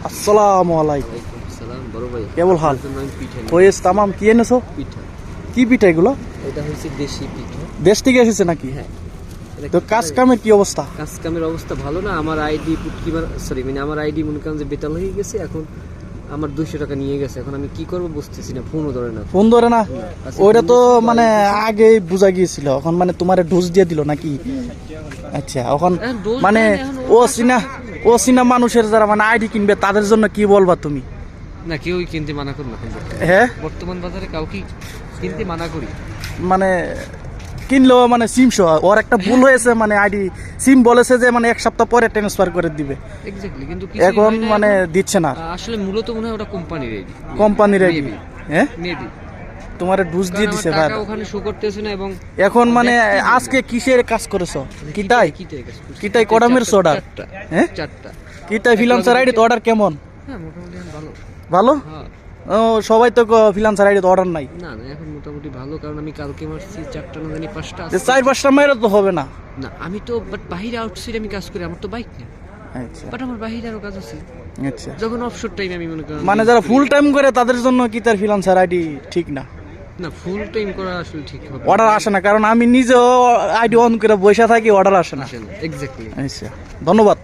আসসালামু আলাইকুম। সালাম বড় ভাই, কেবল হাল পিঠা ওয়েস তামাম কি এনেছো? পিঠা কি পিঠা এগুলো? এটা হচ্ছে দেশি পিঠা। দেশ থেকে এসেছে নাকি? হ্যাঁ। তো কাজ কামের কি অবস্থা? কাজ কামের অবস্থা ভালো না। আমার আইডি আমার আইডি মনে করেন যে বেতাল হয়ে গেছে। এখন আমার 200 টাকা নিয়ে গেছে। এখন আমি কি করব বুঝতেছি না। ফোনও ধরে না। ফোন ধরে না? ওইটা তো মানে আগে বোঝা গিয়েছিল, এখন মানে তোমারে ডোজ দিয়ে দিল নাকি? আচ্ছা, এখন মানে ও সিনা মানুষের যারা মানে আইডি কিনবে তাদের জন্য কি বলবা তুমি? না, কেউই কিনতে মানা করি না। হ্যাঁ, বর্তমান বাজারে কাউকে কিনতে মানা করি। মানে কিনলেও মানে সিম সহ ওর একটা ভুল হয়েছে, মানে আইডি সিম বলেছে যে মানে 1 সপ্তাহ পরে ট্রান্সফার করে দিবে। এক্স্যাক্টলি, কিন্তু এখন মানে দিচ্ছে না। আসলে মূলত মনে হয় ওটা কোম্পানির আইডি। কোম্পানির আইডি? হ্যাঁ, মেবি তোমারে ডোজ দিয়ে দিছে ভাই। টাকা ওখানে শো করতেছে না। এবং এখন মানে আজকে কিসের কাজ করেছো? কিটাই কডামের সোডা? হ্যাঁ, 4টা। কিটাই ফ্রিল্যান্সার আইডি তো অর্ডার কেমন? হ্যাঁ, মোটামুটি ভালো। ভালো? হ্যাঁ। ও সবাই তো ফ্রিল্যান্সার আইডি তো অর্ডার নাই। না না, এখন মোটামুটি ভালো, কারণ আমি কালকে মারছি 4টা না জানি 5টা। 4-5টা মেরে তো হবে না। না, আমি তো বাইরে আউটসাইড আমি কাজ করি। আমার তো বাইক নেই। আচ্ছা বাট আমার বাইরে আরো কাজ আছে। আচ্ছা, যখন অফশোর টাইম আমি মনে করি মানে যারা ফুল টাইম করে তাদের জন্য কি তার ফ্রিল্যান্সার আইডি ঠিক না? না, ফুল টাইম করা আসলে ঠিক হবে। অর্ডার আসে না, কারণ আমি নিজেও আইডি অন করে বসে থাকি, অর্ডার আসে না। এক্স্যাক্টলি। আচ্ছা, ধন্যবাদ।